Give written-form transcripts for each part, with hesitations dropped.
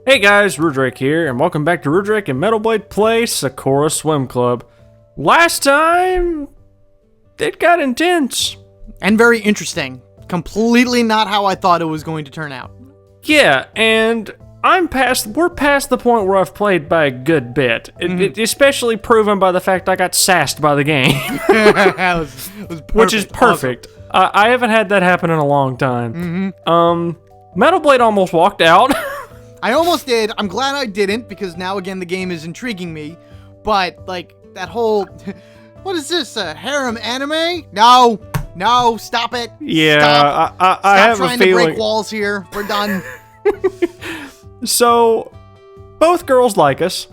Hey guys, Rudrake here, and welcome back to Rudrake and Metal Blade Play Sakura Swim Club. Last time, it got intense. And very interesting. Completely not how I thought it was going to turn out. Yeah, and we're past the point where I've played by a good bit. Especially proven by the fact I got sassed by the game. It was perfect. Which is perfect. Awesome. I haven't had that happen in a long time. Metal Blade almost walked out. I almost did. I'm glad I didn't, because now again the game is intriguing me. But, like, that whole... What is this, a harem anime? No, stop it. Yeah, stop. I have trying a feeling. to break walls here. We're done. So, both girls like us,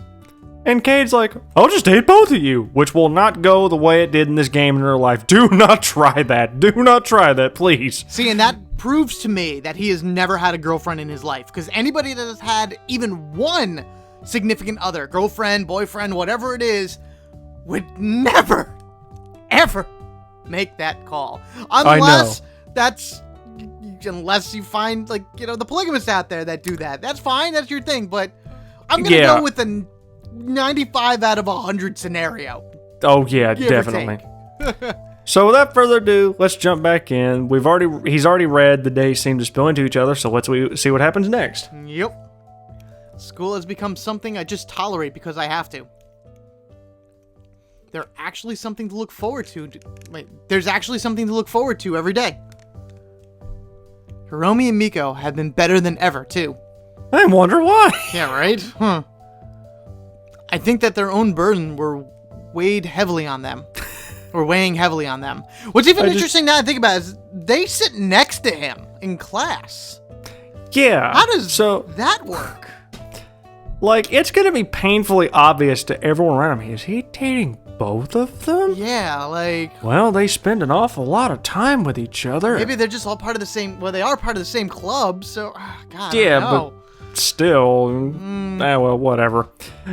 and Kade's like, I'll just date both of you, which will not go the way it did in this game in real life. Do not try that. Do not try that, please. See, and that proves to me that he has never had a girlfriend in his life, because anybody that has had even one significant other, girlfriend, boyfriend, whatever it is, would never, ever make that call. Unless unless you find, like, you know, the polygamists out there that do that. That's fine, that's your thing, but I'm gonna go with a 95 out of 100 scenario. Oh yeah, definitely. So without further ado, let's jump back in. He's already read the days seem to spill into each other, so let's see what happens next. Yep. School has become something I just tolerate because I have to. There's actually something to look forward to. There's actually something to look forward to every day. Hiromi and Mieko have been better than ever, too. I wonder why. Yeah, right? Huh. I think that their own burden were weighing heavily on them. What's even interesting now I think about is they sit next to him in class. Yeah. How does that work? Like, it's going to be painfully obvious to everyone around him. Is he dating both of them? Yeah, like... Well, they spend an awful lot of time with each other. Maybe they're just all part of the same... Well, they are part of the same club, so... God, yeah, I don't know. But still... well, whatever.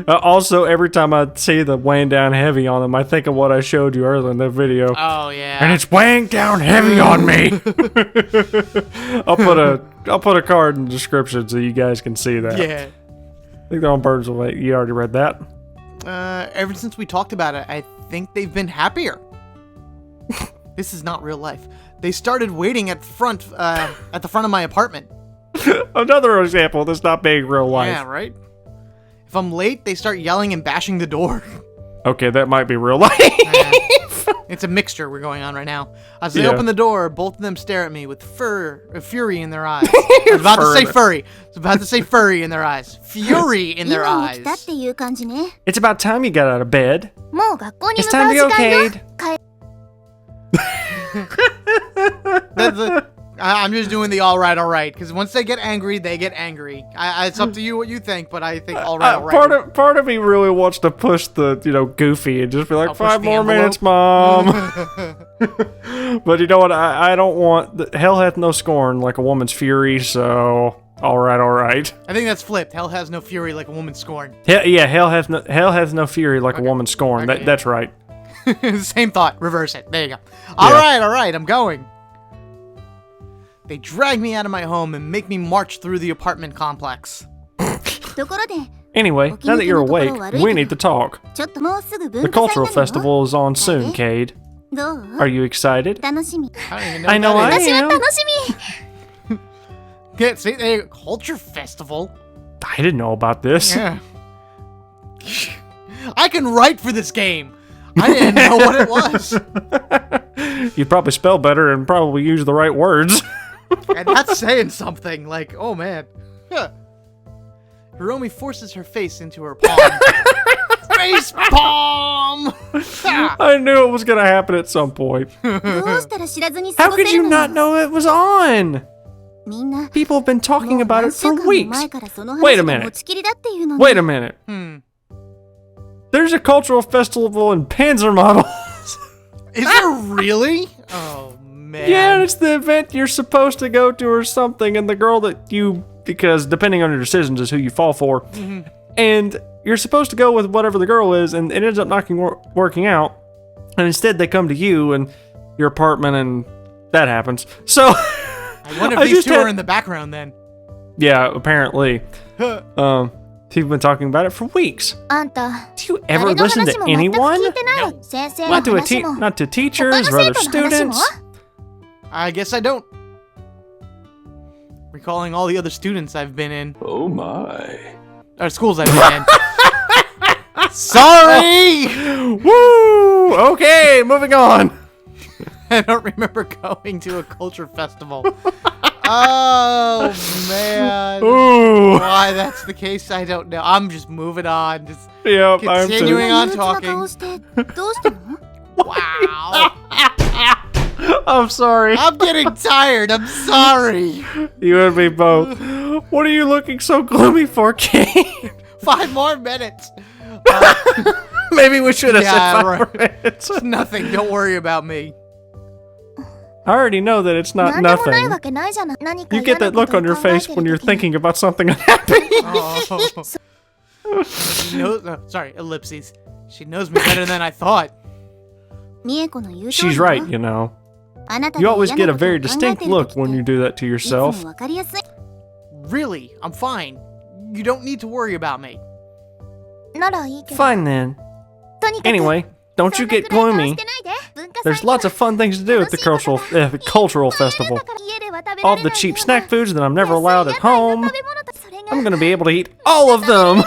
Also, every time I see the weighing down heavy on them, I think of what I showed you earlier in the video. Oh, yeah. And it's weighing down heavy on me! I'll put a card in the description so you guys can see that. Yeah. I think they're on Birds of Light. You already read that? Ever since we talked about it, I think they've been happier. This is not real life. They started waiting at the front of my apartment. Another example of this not being real life. Yeah, right? If I'm late, they start yelling and bashing the door. Okay, that might be real life. It's a mixture we're going on right now. As they open the door, both of them stare at me with fury in their eyes. I was about to say furry. I was about to say furry in their eyes. Fury in their eyes. It's about time you got out of bed. It's time to go, Kaede. I'm just doing the all right, because once they get angry, they get angry. It's up to you what you think, but I think all right. Part of me really wants to push the, goofy and just be like, 5 more minutes, Mom. But you know what? I don't want... Hell hath no scorn like a woman's fury, so... All right. I think that's flipped. Hell has no fury like a woman's scorn. Hell hath no fury like a woman's scorn. Okay. That's right. Same thought. Reverse it. There you go. All right. I'm going. They drag me out of my home and make me march through the apartment complex. Anyway, now that you're awake, we need to talk. The cultural festival is on soon, Kaede. Are you excited? I don't even know I know I am. Yeah, see, they culture festival. I didn't know about this. Yeah. I can write for this game. I didn't know what it was. You'd probably spell better and probably use the right words. And that's saying something, like, oh man. Hiromi forces her face into her palm. Face palm! I knew it was going to happen at some point. How could you not know it was on? People have been talking about it for weeks. Wait a minute. There's a cultural festival in Panzer models. Is there really? Oh, man. Yeah, it's the event you're supposed to go to or something, and the girl that you... Because depending on your decisions is who you fall for. Mm-hmm. And you're supposed to go with whatever the girl is, and it ends up not working out. And instead they come to you and your apartment, and that happens. So... I wonder if these two are in the background then. Yeah, apparently. People been talking about it for weeks. あんた Do you ever 誰の listen 話 to も全く anyone? 聞いてない先生の Not to 話も not to 他 teachers の or 生 other 徒の話も students. I guess I don't. Recalling all the other students I've been in. Oh my. Or schools I've been in. Sorry! Woo! Okay, moving on. I don't remember going to a culture festival. Oh, man. Ooh. Why that's the case, I don't know. I'm just moving on. Just Yep, I'm continuing too. on 憂鬱な talking. 顔してどうしたの Wow. I'm sorry. I'm getting tired. I'm sorry. You and me both. What are you looking so gloomy for, Kate? 5 more minutes. Maybe we should have Yeah, said 5 right. more minutes. It's nothing. Don't worry about me. I already know that it's not 何でもない nothing. わけないじゃない何か You 嫌 get な that こ look とを on your 考え face て when る you're 時に thinking about something unhappy. Oh. She knows, sorry, ellipses. She knows me better than I thought. 美恵子の言う通り She's よ right, you know. あなた You が always 嫌 get な a ことを very 考え distinct てる look 時 when you って do that to いつも yourself. わかりやすい Really, I'm fine. You don't need to worry about me. ならいいけど Fine then. とにかく Anyway, don't そ you んな get 暗い顔 gloomy. してないで文化祭 There's lots of fun things to do at the cultural festival. All the cheap snack foods that I'm never allowed at home. I'm gonna be able to eat all of them.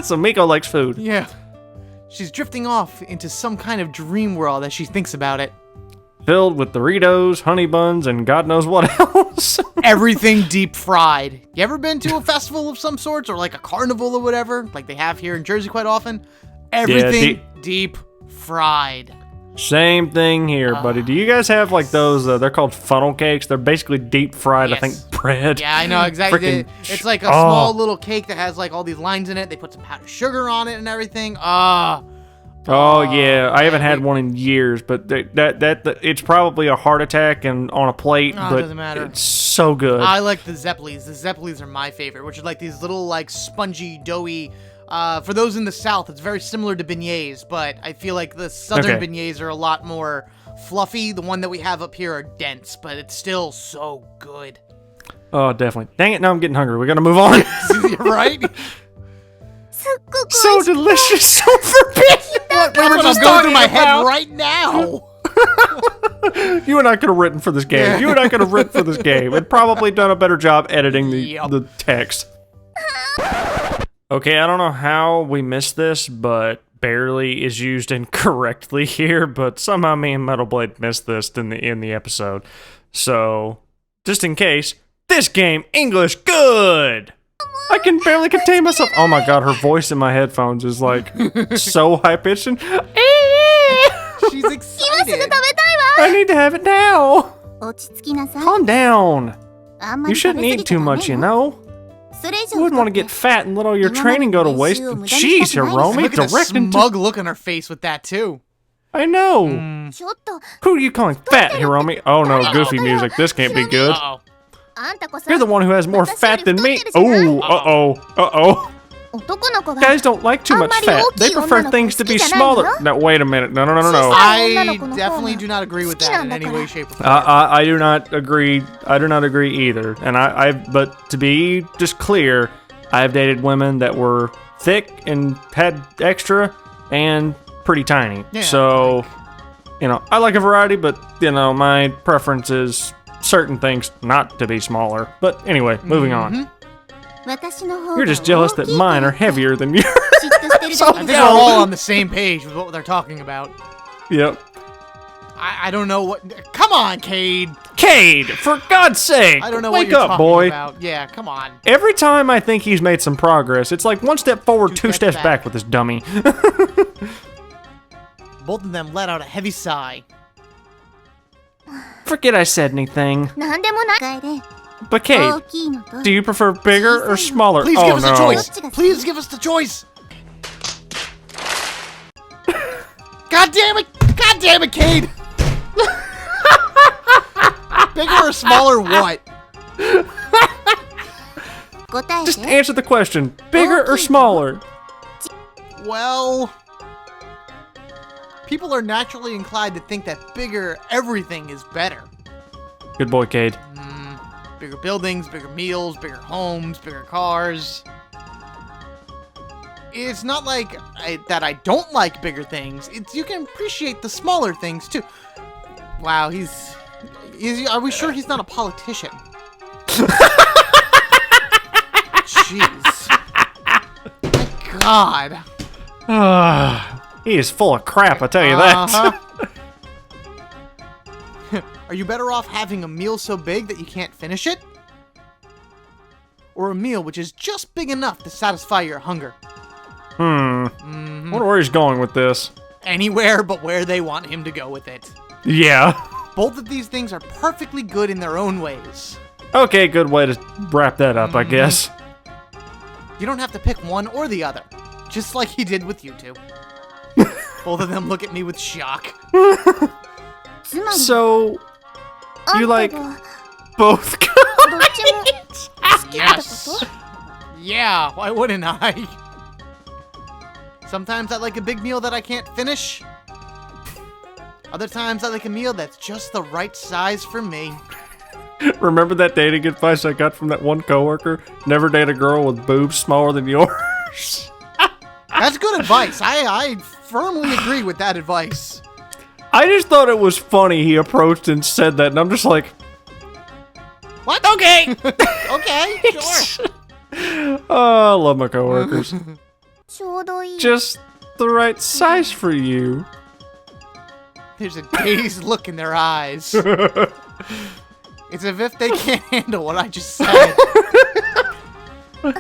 So Mieko likes food. Yeah. She's drifting off into some kind of dream world as she thinks about it. Filled with Doritos, honey buns, and God knows what else. Everything deep fried. You ever been to a festival of some sorts or like a carnival or whatever, like they have here in Jersey quite often? Everything deep fried. Same thing here, buddy. Do you guys have like those, they're called funnel cakes? They're basically deep fried, I Yes. think, bread. Yeah, I know exactly. Frickin' It's like a oh. small little cake that has like all these lines in it. They put some powdered sugar on it and everything. Oh yeah, I haven't had one in years, but that it's probably a heart attack and on a plate, Oh, it but doesn't matter. it's so good. I like the zeppolis. The zeppolis are my favorite, which are like these little like spongy, doughy. For those in the South, it's very similar to beignets, but I feel like the southern Okay. beignets are a lot more fluffy. The one that we have up here are dense, but it's still so good. Oh, definitely. Dang it, now I'm getting hungry. We gotta move on. Right? すっごく So delicious, so forbidden. That's were what's just going through my talking head about. right now. You and I could have written for this game. Yeah. You and I could have written for this game and probably done a better job editing Yep. the text. Okay, I don't know how we missed this, but barely is used incorrectly here, but somehow me and Metal Blade missed this in the episode. So, just in case, this game English good. I can barely contain myself. Oh my god, her voice in my headphones is like so high pitched and She's 今すぐ excited. 食べたいわ I need to have it now. 落ち着きなさい Calm down. あんま You り食 shouldn't べ過 eat ぎちゃ too ダメ much, you よ know. それ以上 You wouldn't want to 太って get fat and let all your You wanna training go to make waste. you Jeez, nice. Hiromi, Look at the direct into... smug look on her face with that too. I know. ちょっと Who are you calling fat, Hiromi? Oh no, goofy music. This can't be good. Uh-oh. あんたこそ You're the one who has more fat than me. Oh, uh-oh, uh-oh. 男の子が Guys don't like too much fat. They prefer things to be smaller. No, wait a minute. No. I definitely do not agree with that in any way, shape, or form. I do not agree. I do not agree either. And but to be just clear, I've dated women that were thick and had extra and pretty tiny. Yeah. So, you know, I like a variety, but you know, my preference is certain things not to be smaller. But anyway, moving on. 私の方 You're が just jealous that 大きい mine と are heavier than yours. 嫉妬してるだ I け think で we're all on the same page with what they're talking about. Yep. I don't know what. Come on, Kaede. Cade, for God's sake, I don't know wake what you're up, talking boy. about. Yeah, come on. Every time I think he's made some progress, it's like one step forward, two steps back with this dummy. Both of them let out a heavy sigh. Forget I said anything. なんでもない楓 But 大 Cade, きいのと do you prefer bigger or smaller? Please oh give us no. a choice. Please give us the choice. God damn it! God damn it, Kaede! Bigger or smaller what? 答え Just て answer the question. Bigger or smaller? Well, people are naturally inclined to think that bigger everything is better. Good boy, Cade. Bigger buildings, bigger meals, bigger homes, bigger cars. It's not like that I don't like bigger things. It's you can appreciate the smaller things too. Wow, are we sure he's not a politician? Jeez. My God. He is full of crap, I tell you that. Are you better off having a meal so big that you can't finish it? Or a meal which is just big enough to satisfy your hunger? Wonder where he's going with this. Anywhere but where they want him to go with it. Yeah. Both of these things are perfectly good in their own ways. Okay, good way to wrap that up, I guess. You don't have to pick one or the other. Just like he did with you two. Both of them look at me with shock. So, you like both kinds? Yes. Yeah, why wouldn't I? Sometimes I like a big meal that I can't finish. Other times I like a meal that's just the right size for me. Remember that dating advice I got from that one coworker? Never date a girl with boobs smaller than yours. That's good advice. I firmly agree with that advice. I just thought it was funny he approached and said that, and I'm just like, what? Okay. Okay, sure. oh, I love my coworkers. ちょうどいい Just the right size for you. There's a dazed look in their eyes. It's as if they can't handle what I just said. You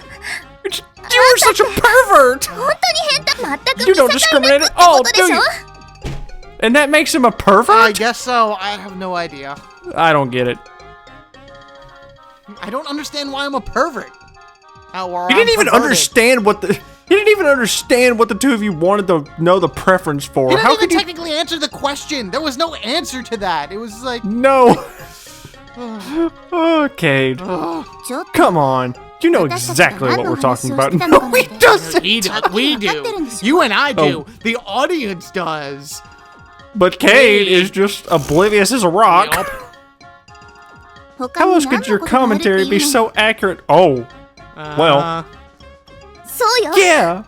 are such a pervert! 本当に変態全く You don't 見境 discriminate なく at ってこ all, とで do しょ you? And that makes him a I pervert? guess so. I have no idea. I don't get it. I don't understand why I'm a pervert. You didn't even understand what the... You didn't even understand what the two of you wanted to know the preference for. You didn't How even could you... technically answer the question. There was no answer to that. It was like... No. Okay. ちょっと Come on. You know exactly what we're talking about. No, he doesn't. We do. You and I do. The audience does. But Kaede is just oblivious as a rock. Yup. 他 How に else 何 could の your ことがあるっていう commentary の be so accurate? Oh, well, そうよ yeah.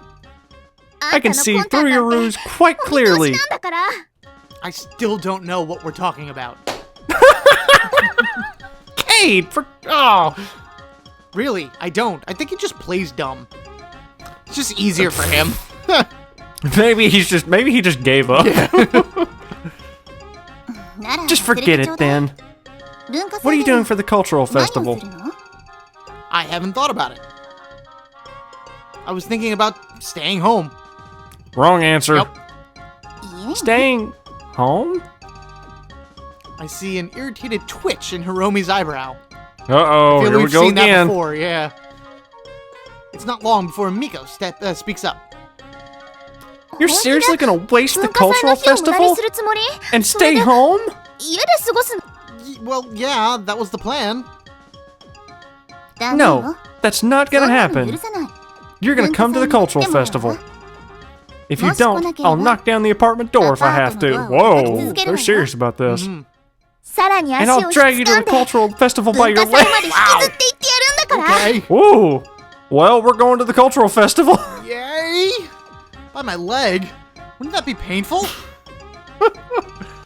あ I んた can の see 魂胆 through なん your て ruse quite お見通し clearly. なんだから I still don't know what we're talking about. Kaede, for oh, Really, I don't. I think he just plays dumb. It's just easier for him. maybe he just gave up. なら Just 忘れて forget ちょ it うだい then. 文化 What are 祭 you で doing for the cultural 何を festival? するの I haven't thought about it. I was thinking about staying home. Wrong answer. Yep. 家 Staying home? I see an irritated twitch in Hiromi's eyebrow. Uh-oh, I feel here we we've go seen that again. before, yeah. It's not long before Mieko speaks up. You're seriously gonna waste the 文化祭 cultural の日を無駄に festival するつもり and それ stay で home? 家で過ごすの Well, yeah, that was the plan. ダメよ No, that's not そん gonna なの happen. 許さない You're gonna come to the cultural festival. If you don't, I'll knock down the apartment door if I have to. Whoa, they're serious about this. さらに And 足 I'll を drag 引 you き to 掴 the んで cultural festival by 文化 your 祭まで leg. 引きずっていってやるんだから Okay. Whoa. Well, we're going to the cultural festival. Yay! By my leg? Wouldn't that be painful?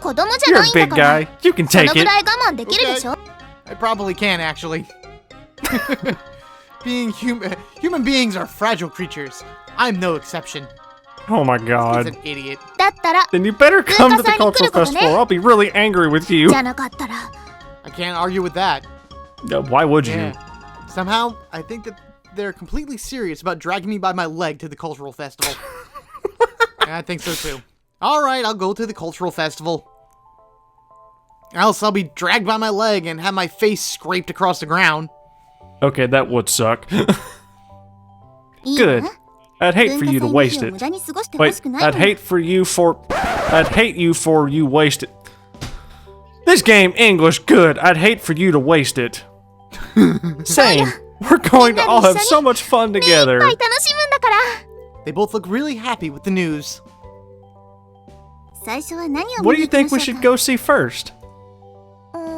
子供じゃ You're な a いんだ big から guy. You can その take ぐ it. らい我慢できるでしょ I probably can, actually. Human beings are fragile creatures. I'm no exception. Oh my He's god. an idiot. だったら Then you better come to the 文化祭に来る cultural ことね。 festival or I'll be really angry with you. じゃなかったら I can't argue with that. Why would you? Yeah. Somehow, I think that they're completely serious about dragging me by my leg to the cultural festival. I think so too. Alright, I'll go to the cultural festival. Else I'll be dragged by my leg and have my face scraped across the ground. Okay, that would suck. いい Good. わ I'd hate 文 for 化 you 祭 to の waste 日を it. 無駄に過ごしてほ Wait, しくないの I'd hate you for you waste it. This game, English, good. I'd hate for you to waste it. Same. We're going to all have so much fun 目いっ together. ぱい楽しむんだから They both look really happy with the news. 最初は何を What 見 do に you 行きま think we しょう should か go see first?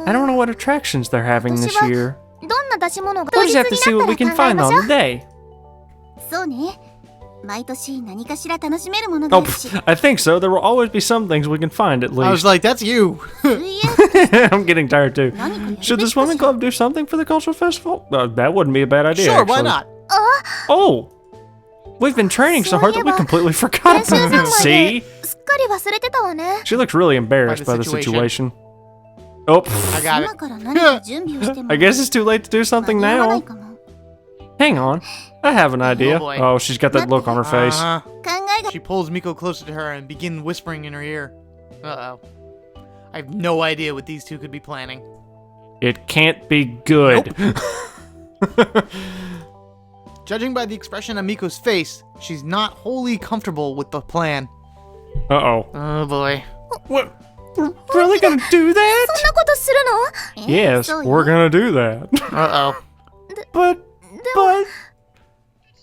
I don't know what attractions they're having this year. どんな出し物が We'll 当 just 日 have to に see な what った we ら can 考え find ましょ on the day. う。そうね。毎年何かしら楽しめるものが Oh, あるし。 I think so. There will always be some things we can find at I was least. like, that's you. 水泳 I'm getting tired too. 何かやるべき Should the かしら swimming club do something for the cultural festival? That wouldn't be a bad idea. Sure, why actually. not? Oh, we've been training so hard that we completely forgot 練習 about 三 it. 昧 See? ですっかり忘れてたわね。 She looks really embarrassed by By the the situation. Oh, I got 今 it. から何か準備をしても I guess it's too late to do 間 something に合わない now. かも。 Hang on. I have an idea. boy. Oh, she's got that look on her face. Uh-huh. 考えが She pulls Miko closer to her and begins whispering in her ear. Uh-oh. I have no idea what these two could be planning. It can't be good. Judging by the expression on Miko's face, she's not wholly comfortable with the plan. Uh-oh. Oh boy. What? We're really gonna do そん that? なことするの Yes, そうよ we're gonna do that. Uh-oh. But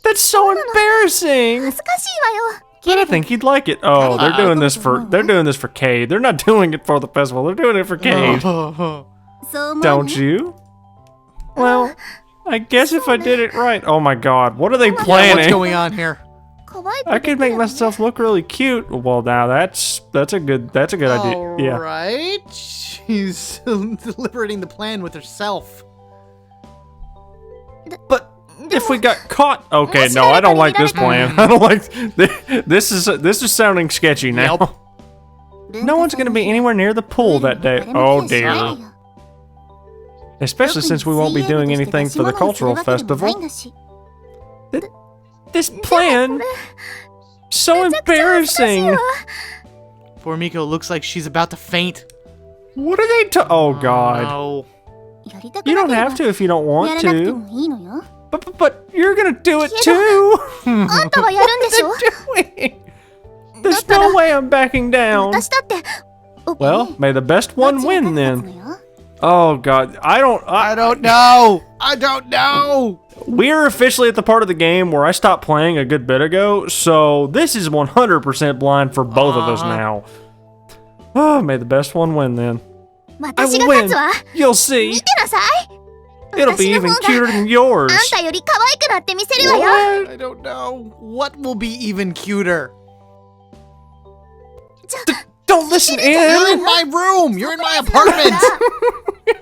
that's so embarrassing. 恥ずかしいわよ。 I think he'd like it. Oh, they're doing this for Kaede. They're not doing it for the festival. They're doing it for Kaede. そう思う Don't ね。 you? Well, I guess if I did it right. Oh my god, what are they Yeah, what's planning? going on here? 可愛く I could make myself look really cute. Well, now that's a good idea. Yeah. Alright. She's deliberating the plan with herself. But if we got caught, okay, no, I don't like this plan. I don't like this is sounding sketchy now. Yep. No one's gonna be anywhere near the pool that day. Oh dear. Especially since we won't be doing anything for the cultural festival. This plan, so embarrassing. Poor Miko looks like she's about to faint. What are they Oh god. No. やりたく You な don't ければ have to if you don't や want らなくて to. もいいのよ。 But you're gonna do it too. あんたはやるんでしょ There's no way I'm backing down. 私だって。Well, may the best one win then. Oh god, I don't know. I don't know. We're officially at the part of the game where I stopped playing a good bit ago, so this is 100% blind for both of us now. Oh, may the best one win then. 私が勝つわ。 You'll see. 見てなさい。 It'll be 私の even 方 cuter が than yours. あんたより可愛くなってみせるわよ。 What? I don't know. What will be even cuter? Don't listen You're in in. my room. You're in my apartment.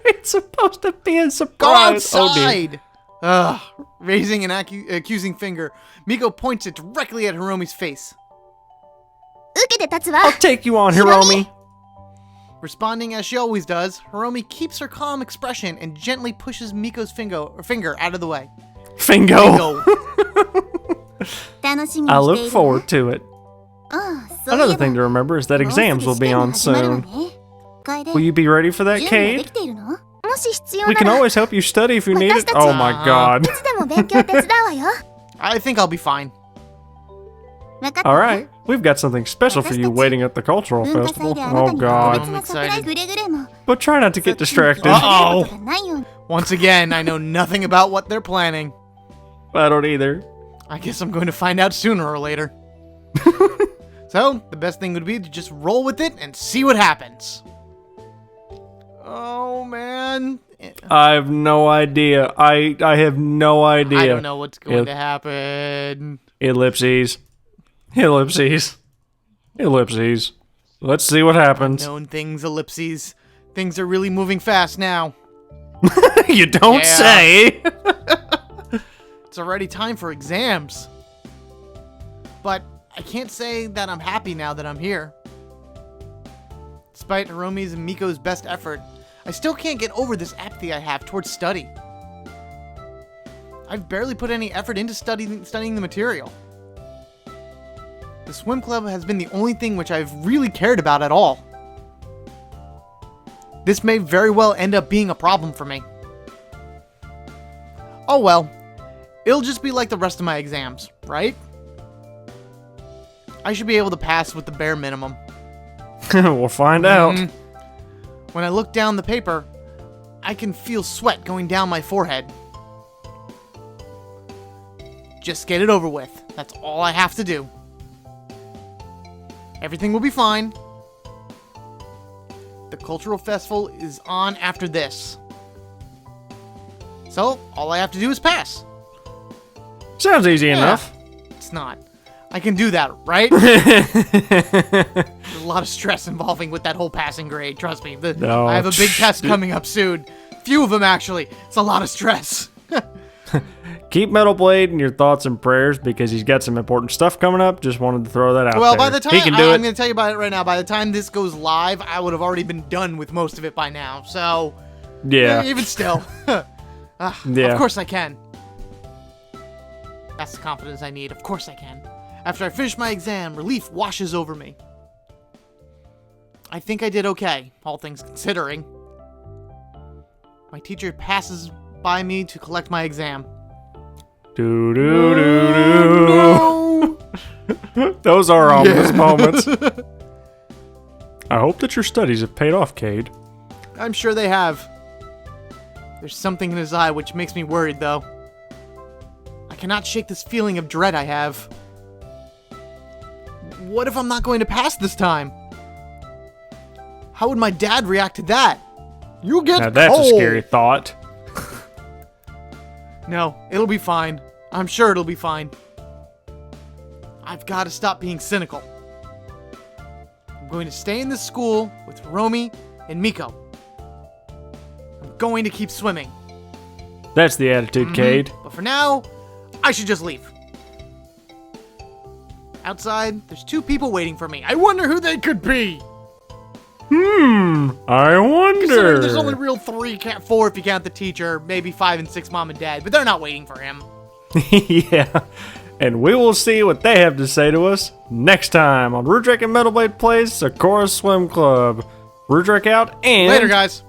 It's supposed to be a Go surprise. Oh dear. outside. Ugh. Raising an accusing finger, Miko points it directly at Hiromi's face. 受けて立つわ。 I'll take you on, Hiromi. Responding as she always does, Hiromi keeps her calm expression and gently pushes Miko's finger out of the way. Fingo. Go. 楽しみに I してい look る forward to it. ああ、そういえ Another ば thing to remember is that もうすぐ exams will 試 be 験が on 始まるわ soon. ね。楓、 Will you be ready for that, 準備はで Cade? きているの？もし必要 We な can ら、い always help you study if you need it. 私たち Oh my god. つでも勉強手伝うわよ。 I think I'll be fine. 分かった All わ。 right, we've got something special for you waiting at the cultural 文化 festival. 祭であなた Oh に god. 特別なサプライズくれぐれも。 But try not to get そっちに distracted. 気づくことがないように。 Once again, I know nothing about what they're planning. I don't either. I guess I'm going to find out sooner or later. So, the best thing would be to just roll with it and see what happens. Oh, man. I have no idea. I have no idea. I don't know what's going If- to happen. Ellipses. Ellipses. Ellipses. Let's see what happens. Known things, ellipses. Things are really moving fast now. You don't Yeah. say. It's already time for exams. But I can't say that I'm happy now that I'm here. Despite Hiromi's and Miko's best effort, I still can't get over this apathy I have towards study. I've barely put any effort into studying the material. The swim club has been the only thing which I've really cared about at all. This may very well end up being a problem for me. Oh well, it'll just be like the rest of my exams, right? I should be able to pass with the bare minimum. We'll find out. Mhm. When I look down the paper, I can feel sweat going down my forehead. Just get it over with. That's all I have to do. Everything will be fine. The cultural festival is on after this. So, all I have to do is pass. Sounds easy enough. It's not. I can do that, right? There's a lot of stress involving with that whole passing grade, trust me. No. I have a big test coming up soon. Few of them, actually. It's a lot of stress. Keep Metal Blade in your thoughts and prayers because he's got some important stuff coming up. Just wanted to throw that out Well, there. by the time, he can do I'm it. going to tell you about it right now. By the time this goes live, I would have already been done with most of it by now. So, Yeah. even still. Yeah. Of course I can. That's the confidence I need. Of course I can. After I finish my exam, relief washes over me. I think I did okay, all things considering. My teacher passes by me to collect my exam. Do do do do. Those are ominous moments. I hope that your studies have paid off, Kaede. I'm sure they have. There's something in his eye which makes me worried, though. I cannot shake this feeling of dread I have. What if I'm not going to pass this time? How would my dad react to that? You get Now that's cold. a scary thought. No, it'll be fine. I'm sure it'll be fine. I've got to stop being cynical. I'm going to stay in this school with Hiromi and Mieko. I'm going to keep swimming. That's the attitude, Kaede. But for now, I should just leave. Outside, there's 2 people waiting for me. I wonder who they could be. I wonder. Considering there's only real 4 if you count the teacher, maybe 5 and 6 mom and dad, but they're not waiting for him. Yeah. And we will see what they have to say to us next time on Rudrake and Metal Blade Plays Sakura Swim Club. Rudrake out and... Later, guys.